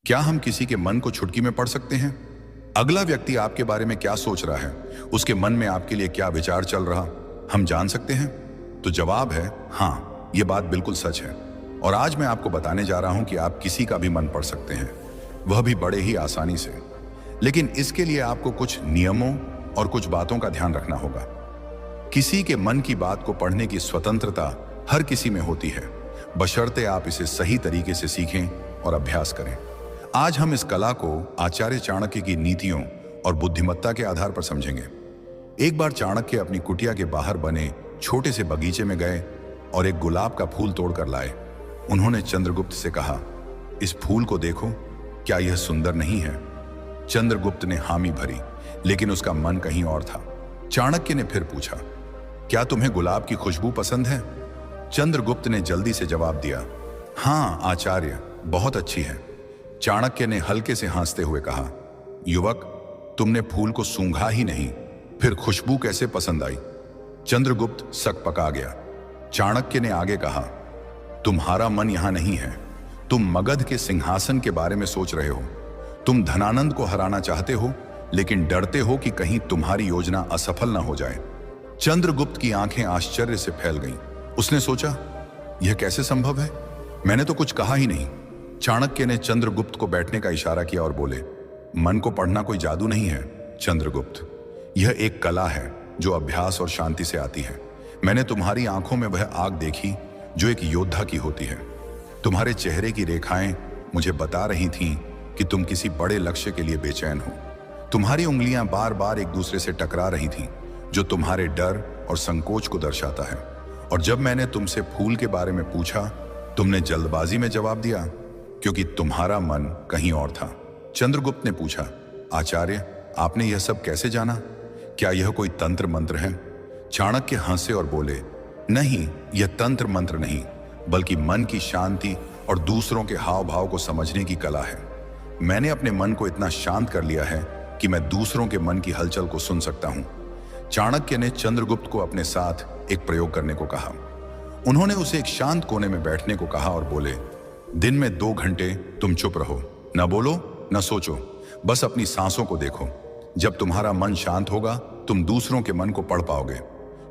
क्या हम किसी के मन को चुटकी में पढ़ सकते हैं? अगला व्यक्ति आपके बारे में क्या सोच रहा है, उसके मन में आपके लिए क्या विचार चल रहा, हम जान सकते हैं? तो जवाब है हाँ, ये बात बिल्कुल सच है। और आज मैं आपको बताने जा रहा हूं कि आप किसी का भी मन पढ़ सकते हैं, वह भी बड़े ही आसानी से। लेकिन इसके लिए आपको कुछ नियमों और कुछ बातों का ध्यान रखना होगा। किसी के मन की बात को पढ़ने की स्वतंत्रता हर किसी में होती है, बशर्ते आप इसे सही तरीके से सीखें और अभ्यास करें। आज हम इस कला को आचार्य चाणक्य की नीतियों और बुद्धिमत्ता के आधार पर समझेंगे। एक बार चाणक्य अपनी कुटिया के बाहर बने छोटे से बगीचे में गए और एक गुलाब का फूल तोड़कर लाए। उन्होंने चंद्रगुप्त से कहा, इस फूल को देखो, क्या यह सुंदर नहीं है? चंद्रगुप्त ने हामी भरी, लेकिन उसका मन कहीं और था। चाणक्य ने फिर पूछा, क्या तुम्हें गुलाब की खुशबू पसंद है? चंद्रगुप्त ने जल्दी से जवाब दिया, हाँ आचार्य, बहुत अच्छी है। चाणक्य ने हल्के से हंसते हुए कहा, युवक, तुमने फूल को सूंघा ही नहीं, फिर खुशबू कैसे पसंद आई? चंद्रगुप्त सकपका गया। चाणक्य ने आगे कहा, तुम्हारा मन यहां नहीं है, तुम मगध के सिंहासन के बारे में सोच रहे हो। तुम धनानंद को हराना चाहते हो, लेकिन डरते हो कि कहीं तुम्हारी योजना असफल ना हो जाए। चंद्रगुप्त की आंखें आश्चर्य से फैल गईं। उसने सोचा, यह कैसे संभव है? मैंने तो कुछ कहा ही नहीं। चाणक्य ने चंद्रगुप्त को बैठने का इशारा किया और बोले, मन को पढ़ना कोई जादू नहीं है चंद्रगुप्त, यह एक कला है जो अभ्यास और शांति से आती है। मैंने तुम्हारी आंखों में वह आग देखी जो एक योद्धा की होती है। तुम्हारे चेहरे की रेखाएं मुझे बता रही थीं कि तुम किसी बड़े लक्ष्य के लिए बेचैन हो। तुम्हारी उंगलियां बार बार एक दूसरे से टकरा रही थीं, जो तुम्हारे डर और संकोच को दर्शाता है। और जब मैंने तुमसे फूल के बारे में पूछा, तुमने जल्दबाजी में जवाब दिया, क्योंकि तुम्हारा मन कहीं और था। चंद्रगुप्त ने पूछा, आचार्य, आपने यह सब कैसे जाना? क्या यह कोई तंत्र मंत्र है? चाणक्य हंसे और बोले, नहीं, यह तंत्र मंत्र नहीं, बल्कि मन की शांति और दूसरों के हाव भाव को समझने की कला है। मैंने अपने मन को इतना शांत कर लिया है कि मैं दूसरों के मन की हलचल को सुन सकता हूं। चाणक्य ने चंद्रगुप्त को अपने साथ एक प्रयोग करने को कहा। उन्होंने उसे एक शांत कोने में बैठने को कहा और बोले, दिन में 2 घंटे तुम चुप रहो, न बोलो न सोचो, बस अपनी सांसों को देखो। जब तुम्हारा मन शांत होगा, तुम दूसरों के मन को पढ़ पाओगे।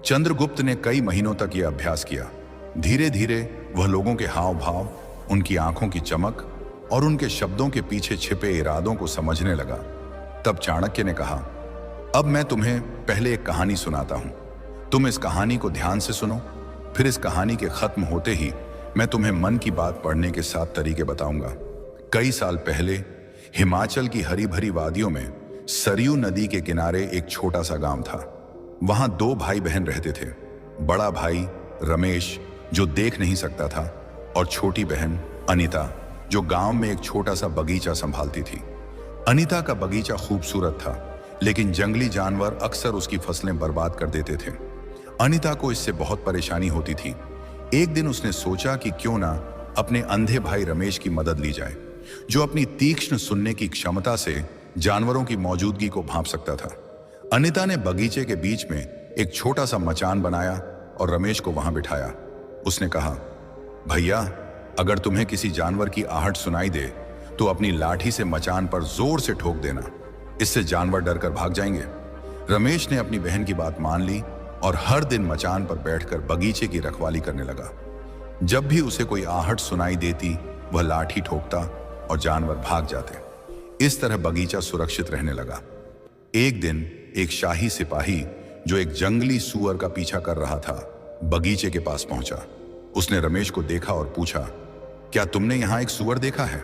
चंद्रगुप्त ने कई महीनों तक यह अभ्यास किया। धीरे धीरे वह लोगों के हाव भाव, उनकी आंखों की चमक और उनके शब्दों के पीछे छिपे इरादों को समझने लगा। तब चाणक्य ने कहा, अब मैं तुम्हें पहले एक कहानी सुनाता हूं। तुम इस कहानी को ध्यान से सुनो, फिर इस कहानी के खत्म होते ही मैं तुम्हें मन की बात पढ़ने के 7 तरीके बताऊंगा। कई साल पहले हिमाचल की हरी भरी वादियों में सरयू नदी के किनारे एक छोटा सा गांव था। वहां 2 भाई बहन रहते थे। बड़ा भाई रमेश, जो देख नहीं सकता था, और छोटी बहन अनीता, जो गांव में एक छोटा सा बगीचा संभालती थी। अनीता का बगीचा खूबसूरत था, लेकिन जंगली जानवर अक्सर उसकी फसलें बर्बाद कर देते थे। अनीता को इससे बहुत परेशानी होती थी। एक दिन उसने सोचा कि क्यों ना अपने अंधे भाई रमेश की मदद ली जाए, जो अपनी तीक्ष्ण सुनने की क्षमता से जानवरों की मौजूदगी को भांप सकता था। अनीता ने बगीचे के बीच में एक छोटा सा मचान बनाया और रमेश को वहां बिठाया। उसने कहा, भैया, अगर तुम्हें किसी जानवर की आहट सुनाई दे तो अपनी लाठी से मचान पर जोर से ठोक देना, इससे जानवर डरकर भाग जाएंगे। रमेश ने अपनी बहन की बात मान ली और हर दिन मचान पर बैठकर बगीचे की रखवाली करने लगा। जब भी उसे कोई आहट सुनाई देती, वह लाठी ठोकता और जानवर भाग जाते। इस तरह बगीचा सुरक्षित रहने लगा। एक दिन एक शाही सिपाही, जो एक जंगली सूअर का पीछा कर रहा था, बगीचे के पास पहुंचा। उसने रमेश को देखा और पूछा, क्या तुमने यहां एक सूअर देखा है?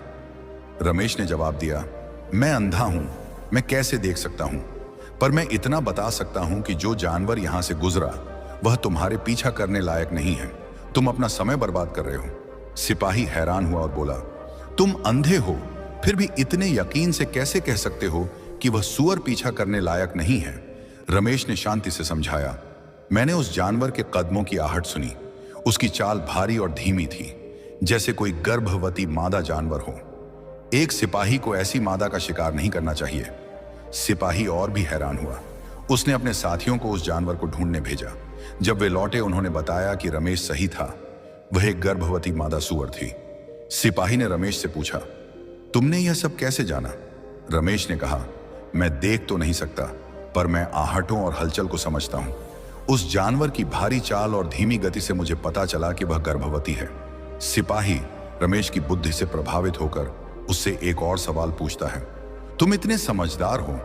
रमेश ने जवाब दिया, मैं अंधा हूं, मैं कैसे देख सकता हूं, पर मैं इतना बता सकता हूं कि जो जानवर यहां से गुजरा वह तुम्हारे पीछा करने लायक नहीं है। तुम अपना समय बर्बाद कर रहे हो। सिपाही हैरान हुआ और बोला, तुम अंधे हो, फिर भी इतने यकीन से कैसे कह सकते हो कि वह सूअर पीछा करने लायक नहीं है? रमेश ने शांति से समझाया, मैंने उस जानवर के कदमों की आहट सुनी। उसकी चाल भारी और धीमी थी, जैसे कोई गर्भवती मादा जानवर हो। एक सिपाही को ऐसी मादा का शिकार नहीं करना चाहिए। सिपाही और भी हैरान हुआ। उसने अपने साथियों को उस जानवर को ढूंढने भेजा। जब वे लौटे, उन्होंने बताया कि रमेश सही था, वह एक गर्भवती मादा सूअर थी। सिपाही ने रमेश से पूछा, तुमने यह सब कैसे जाना? रमेश ने कहा, मैं देख तो नहीं सकता, पर मैं आहटों और हलचल को समझता हूं। उस जानवर की भारी चाल और धीमी गति से मुझे पता चला कि वह गर्भवती है। सिपाही रमेश की बुद्धि से प्रभावित होकर उससे एक और सवाल पूछता है, तुम इतने समझदार हो,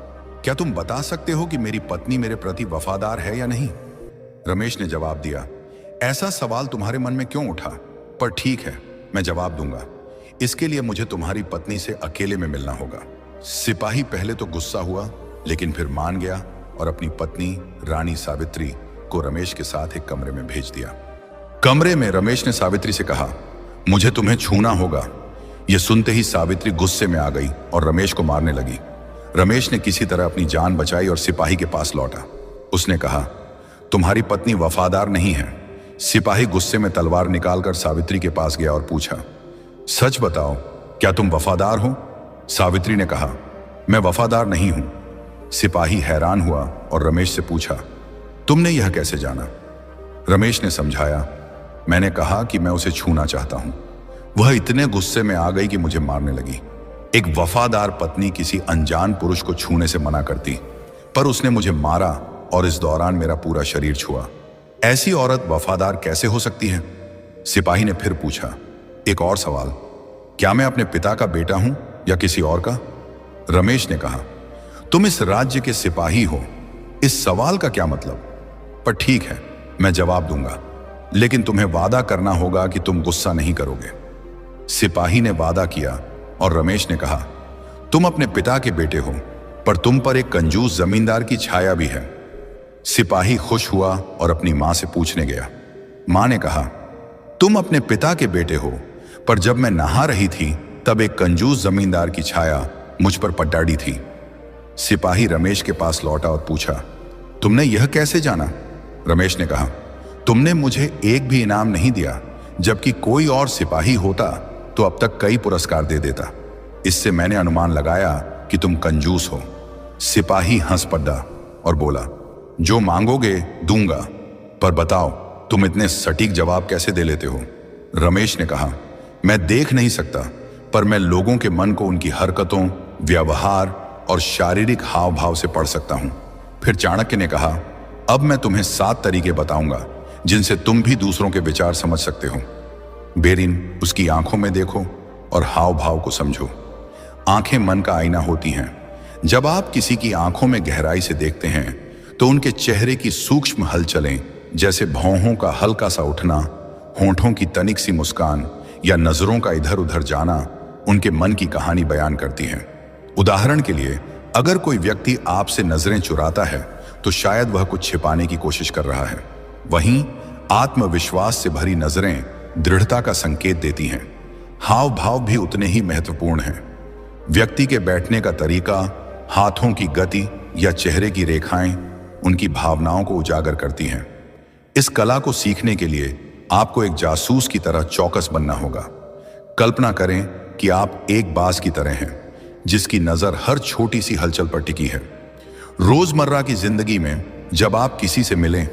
क्या तुम बता सकते हो कि मेरी पत्नी मेरे प्रति वफादार है या नहीं? रमेश ने जवाब दिया, ऐसा सवाल तुम्हारे मन में क्यों उठा? पर ठीक है, मैं जवाब दूंगा। इसके लिए मुझे तुम्हारी पत्नी से अकेले में मिलना होगा। सिपाही पहले तो गुस्सा हुआ, लेकिन फिर मान गया और अपनी पत्नी रानी सावित्री को रमेश के साथ एक कमरे में भेज दिया। कमरे में रमेश ने सावित्री से कहा, मुझे तुम्हें छूना होगा। यह सुनते ही सावित्री गुस्से में आ गई और रमेश को मारने लगी। रमेश ने किसी तरह अपनी जान बचाई और सिपाही के पास लौटा। उसने कहा, तुम्हारी पत्नी वफादार नहीं है। सिपाही गुस्से में तलवार निकालकर सावित्री के पास गया और पूछा, सच बताओ, क्या तुम वफादार हो? सावित्री ने कहा, मैं वफादार नहीं हूं। सिपाही हैरान हुआ और रमेश से पूछा, तुमने यह कैसे जाना? रमेश ने समझाया, मैंने कहा कि मैं उसे छूना चाहता हूं। वह इतने गुस्से में आ गई कि मुझे मारने लगी। एक वफादार पत्नी किसी अनजान पुरुष को छूने से मना करती, पर उसने मुझे मारा और इस दौरान मेरा पूरा शरीर छुआ। ऐसी औरत वफादार कैसे हो सकती है? सिपाही ने फिर पूछा, एक और सवाल, क्या मैं अपने पिता का बेटा हूं या किसी और का? रमेश ने कहा, तुम इस राज्य के सिपाही हो, इस सवाल का क्या मतलब? पर ठीक है, मैं जवाब दूंगा, लेकिन तुम्हें वादा करना होगा कि तुम गुस्सा नहीं करोगे। सिपाही ने वादा किया और रमेश ने कहा, तुम अपने पिता के बेटे हो, पर तुम पर एक कंजूस जमींदार की छाया भी है। सिपाही खुश हुआ और अपनी मां से पूछने गया। मां ने कहा, तुम अपने पिता के बेटे हो, पर जब मैं नहा रही थी तब एक कंजूस जमींदार की छाया मुझ पर पटाड़ी थी। सिपाही रमेश के पास लौटा और पूछा, तुमने यह कैसे जाना? रमेश ने कहा, तुमने मुझे एक भी इनाम नहीं दिया, जबकि कोई और सिपाही होता तो अब तक कई पुरस्कार दे देता। इससे मैंने अनुमान लगाया कि तुम कंजूस हो। सिपाही हंस पड़ा और बोला, जो मांगोगे दूंगा, पर बताओ तुम इतने सटीक जवाब कैसे दे लेते हो? रमेश ने कहा, मैं देख नहीं सकता, पर मैं लोगों के मन को उनकी हरकतों, व्यवहार और शारीरिक हाव भाव से पढ़ सकता हूं। फिर चाणक्य ने कहा, अब मैं तुम्हें 7 तरीके बताऊंगा जिनसे तुम भी दूसरों के विचार समझ सकते हो। बेरिन, उसकी आंखों में देखो और हाव भाव को समझो। आंखें मन का आईना होती हैं। जब आप किसी की आंखों में गहराई से देखते हैं तो उनके चेहरे की सूक्ष्म हलचलें, जैसे भौहों का हल्का सा उठना, होंठों की तनिक सी मुस्कान या नजरों का इधर उधर जाना, उनके मन की कहानी बयान करती हैं। उदाहरण के लिए, अगर कोई व्यक्ति आपसे नजरें चुराता है तो शायद वह कुछ छिपाने की कोशिश कर रहा है। वहीं आत्मविश्वास से भरी नजरें दृढ़ता का संकेत देती हैं। हाव भाव भी उतने ही महत्वपूर्ण हैं। व्यक्ति के बैठने का तरीका, हाथों की गति या चेहरे की रेखाएं उनकी भावनाओं को उजागर करती हैं। इस कला को सीखने के लिए आपको एक जासूस की तरह चौकस बनना होगा। कल्पना करें कि आप एक बाज की तरह हैं, जिसकी नजर हर छोटी सी हलचल पर टिकी है। रोजमर्रा की जिंदगी में जब आप किसी से मिलें,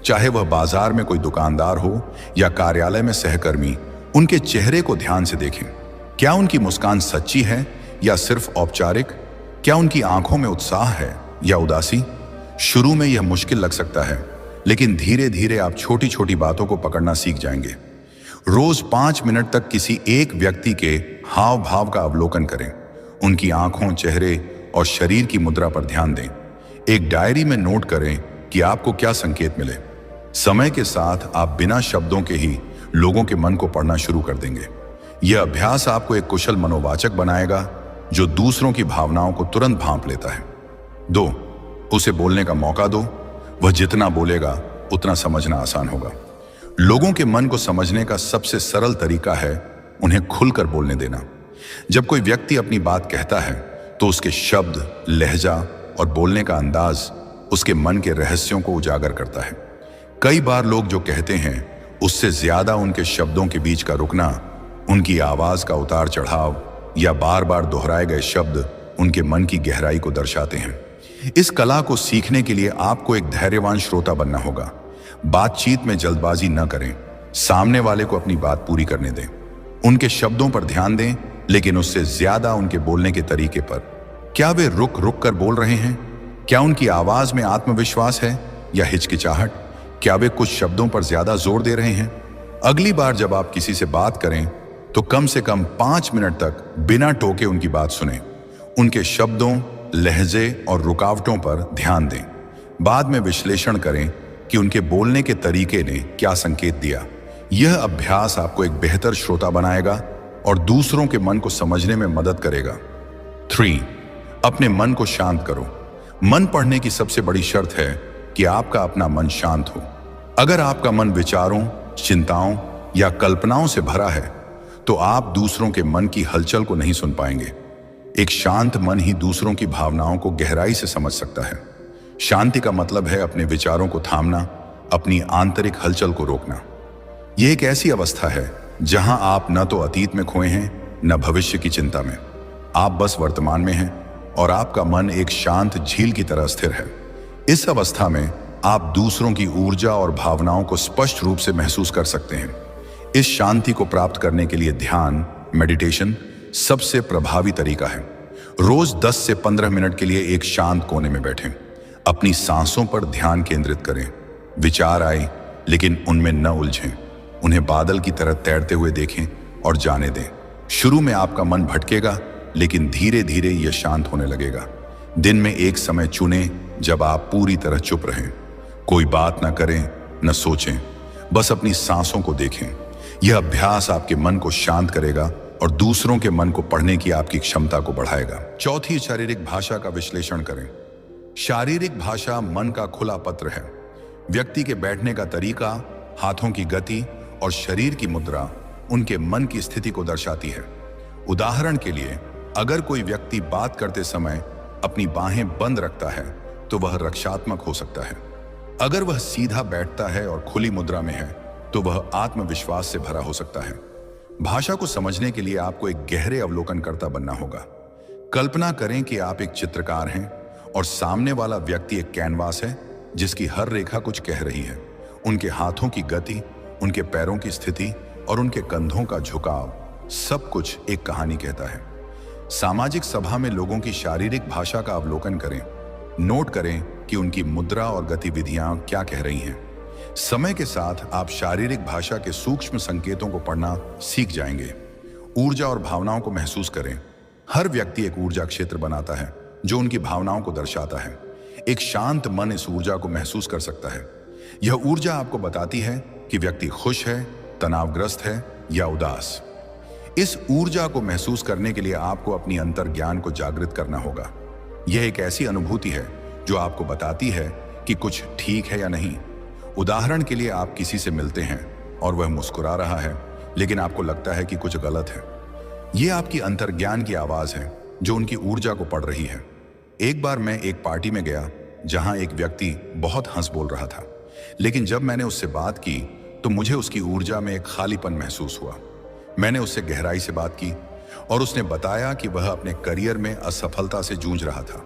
चाहे वह बाजार में कोई दुकानदार हो या कार्यालय में सहकर्मी, उनके चेहरे को ध्यान से देखें। क्या उनकी मुस्कान सच्ची है या सिर्फ औपचारिक? क्या उनकी आंखों में उत्साह है या उदासी? शुरू में यह मुश्किल लग सकता है, लेकिन धीरे धीरे आप छोटी छोटी बातों को पकड़ना सीख जाएंगे। रोज 5 मिनट तक किसी एक व्यक्ति के हाव भाव का अवलोकन करें। उनकी आंखों, चेहरे और शरीर की मुद्रा पर ध्यान दें। एक डायरी में नोट करें कि आपको क्या संकेत मिले। समय के साथ आप बिना शब्दों के ही लोगों के मन को पढ़ना शुरू कर देंगे। यह अभ्यास आपको एक कुशल मनोवाचक बनाएगा जो दूसरों की भावनाओं को तुरंत भांप लेता है। 2, उसे बोलने का मौका दो। वह जितना बोलेगा उतना समझना आसान होगा। लोगों के मन को समझने का सबसे सरल तरीका है उन्हें खुलकर बोलने देना। जब कोई व्यक्ति अपनी बात कहता है तो उसके शब्द, लहजा और बोलने का अंदाज उसके मन के रहस्यों को उजागर करता है। कई बार लोग जो कहते हैं उससे ज्यादा उनके शब्दों के बीच का रुकना, उनकी आवाज का उतार चढ़ाव या बार बार दोहराए गए शब्द उनके मन की गहराई को दर्शाते हैं। इस कला को सीखने के लिए आपको एक धैर्यवान श्रोता बनना होगा। बातचीत में जल्दबाजी न करें। सामने वाले को अपनी बात पूरी करने दें। उनके शब्दों पर ध्यान दें लेकिन उससे ज्यादा उनके बोलने के तरीके पर। क्या वे रुक रुक कर बोल रहे हैं? क्या उनकी आवाज में आत्मविश्वास है या हिचकिचाहट? क्या वे कुछ शब्दों पर ज्यादा जोर दे रहे हैं? अगली बार जब आप किसी से बात करें तो कम से कम 5 मिनट तक बिना टोके उनकी बात सुनें। उनके शब्दों, लहजे और रुकावटों पर ध्यान दें। बाद में विश्लेषण करें कि उनके बोलने के तरीके ने क्या संकेत दिया। यह अभ्यास आपको एक बेहतर श्रोता बनाएगा और दूसरों के मन को समझने में मदद करेगा। 3. अपने मन को शांत करो। मन पढ़ने की सबसे बड़ी शर्त है कि आपका अपना मन शांत हो। अगर आपका मन विचारों, चिंताओं या कल्पनाओं से भरा है तो आप दूसरों के मन की हलचल को नहीं सुन पाएंगे। एक शांत मन ही दूसरों की भावनाओं को गहराई से समझ सकता है। शांति का मतलब है अपने विचारों को थामना, अपनी आंतरिक हलचल को रोकना। यह एक ऐसी अवस्था है जहां आप न तो अतीत में खोए हैं न भविष्य की चिंता में। आप बस वर्तमान में हैं और आपका मन एक शांत झील की तरह स्थिर है। इस अवस्था में आप दूसरों की ऊर्जा और भावनाओं को स्पष्ट रूप से महसूस कर सकते हैं। इस शांति को प्राप्त करने के लिए ध्यान, मेडिटेशन सबसे प्रभावी तरीका है। रोज 10 से 15 मिनट के लिए एक शांत कोने में बैठें। अपनी सांसों पर ध्यान केंद्रित करें। विचार आए लेकिन उनमें न उलझें। उन्हें बादल की तरह तैरते हुए देखें और जाने दें। शुरू में आपका मन भटकेगा, लेकिन धीरे धीरे यह शांत होने लगेगा। दिन में एक समय चुनें जब आप पूरी तरह चुप रहें। कोई बात ना करें, न सोचें, बस अपनी सांसों को देखें। यह अभ्यास आपके मन को शांत करेगा और दूसरों के मन को पढ़ने की आपकी क्षमता को बढ़ाएगा। 4. शारीरिक भाषा का विश्लेषण करें। शारीरिक भाषा मन का खुला पत्र है। व्यक्ति के बैठने का तरीका, हाथों की गति और शरीर की मुद्रा उनके मन की स्थिति को दर्शाती है। उदाहरण के लिए, अगर कोई व्यक्ति बात करते समय अपनी बाहें बंद रखता है तो वह रक्षात्मक हो सकता है। अगर वह सीधा बैठता है और खुली मुद्रा में है तो वह आत्मविश्वास से भरा हो सकता है। भाषा को समझने के लिए आपको एक गहरे अवलोकनकर्ता बनना होगा। कल्पना करें कि आप एक चित्रकार हैं और सामने वाला व्यक्ति एक कैनवास है जिसकी हर रेखा कुछ कह रही है। उनके हाथों की गति, उनके पैरों की स्थिति और उनके कंधों का झुकाव, सब कुछ एक कहानी कहता है। सामाजिक सभा में लोगों की शारीरिक भाषा का अवलोकन करें। नोट करें कि उनकी मुद्रा और गतिविधियां क्या कह रही हैं। समय के साथ आप शारीरिक भाषा के सूक्ष्म संकेतों को पढ़ना सीख जाएंगे। ऊर्जा और भावनाओं को महसूस करें। हर व्यक्ति एक ऊर्जा क्षेत्र बनाता है जो उनकी भावनाओं को दर्शाता है। एक शांत मन इस ऊर्जा को महसूस कर सकता है। यह ऊर्जा आपको बताती है कि व्यक्ति खुश है, तनावग्रस्त है या उदास। इस ऊर्जा को महसूस करने के लिए आपको अपनी अंतर्ज्ञान को जागृत करना होगा। यह एक ऐसी अनुभूति है जो आपको बताती है कि कुछ ठीक है या नहीं। उदाहरण के लिए, आप किसी से मिलते हैं और वह मुस्कुरा रहा है लेकिन आपको लगता है कि कुछ गलत है। यह आपकी अंतर्ज्ञान की आवाज है जो उनकी ऊर्जा को पढ़ रही है। एक बार मैं एक पार्टी में गया जहां एक व्यक्ति बहुत हंस बोल रहा था, लेकिन जब मैंने उससे बात की तो मुझे उसकी ऊर्जा में एक खालीपन महसूस हुआ। मैंने उससे गहराई से बात की और उसने बताया कि वह अपने करियर में असफलता से जूझ रहा था।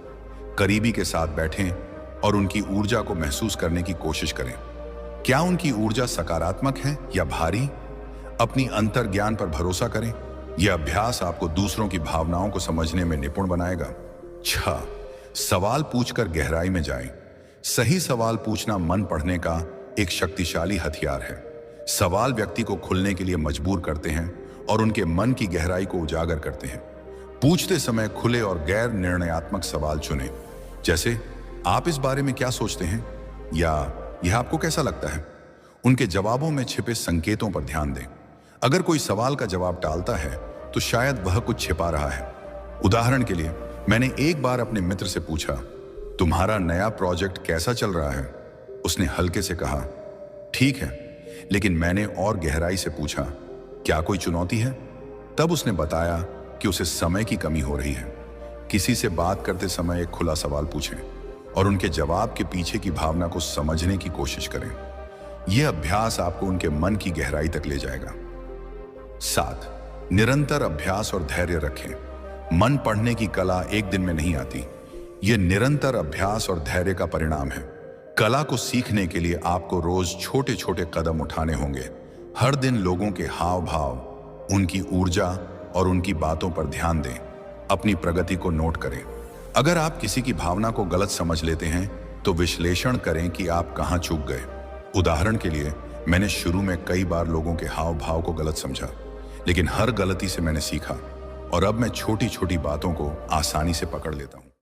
करीबी के साथ बैठें और उनकी ऊर्जा को महसूस करने की कोशिश करें। क्या उनकी ऊर्जा सकारात्मक है या भारी? अपनी अंतर्ज्ञान पर भरोसा करें। यह अभ्यास आपको दूसरों की भावनाओं को समझने में निपुण बनाएगा। 6. सवाल पूछकर गहराई में जाएं। सही सवाल पूछना मन पढ़ने का एक शक्तिशाली हथियार है। सवाल व्यक्ति को खुलने के लिए मजबूर करते हैं और उनके मन की गहराई को उजागर करते हैं। पूछते समय खुले और गैर निर्णयात्मक सवाल चुनें, जैसे आप इस बारे में क्या सोचते हैं या यह आपको कैसा लगता है। उनके जवाबों में छिपे संकेतों पर ध्यान दें। अगर कोई सवाल का जवाब टालता है तो शायद वह कुछ छिपा रहा है। उदाहरण के लिए, मैंने एक बार अपने मित्र से पूछा, तुम्हारा नया प्रोजेक्ट कैसा चल रहा है? उसने हल्के से कहा, ठीक है। लेकिन मैंने और गहराई से पूछा, क्या कोई चुनौती है? तब उसने बताया कि उसे समय की कमी हो रही है। किसी से बात करते समय एक खुला सवाल पूछें और उनके जवाब के पीछे की भावना को समझने की कोशिश करें। यह अभ्यास आपको उनके मन की गहराई तक ले जाएगा। 7. निरंतर अभ्यास और धैर्य रखें। मन पढ़ने की कला एक दिन में नहीं आती। यह निरंतर अभ्यास और धैर्य का परिणाम है। कला को सीखने के लिए आपको रोज छोटे छोटे कदम उठाने होंगे। हर दिन लोगों के हाव भाव, उनकी ऊर्जा और उनकी बातों पर ध्यान दें। अपनी प्रगति को नोट करें। अगर आप किसी की भावना को गलत समझ लेते हैं तो विश्लेषण करें कि आप कहां चूक गए। उदाहरण के लिए, मैंने शुरू में कई बार लोगों के हाव भाव को गलत समझा, लेकिन हर गलती से मैंने सीखा और अब मैं छोटी छोटी बातों को आसानी से पकड़ लेता हूं।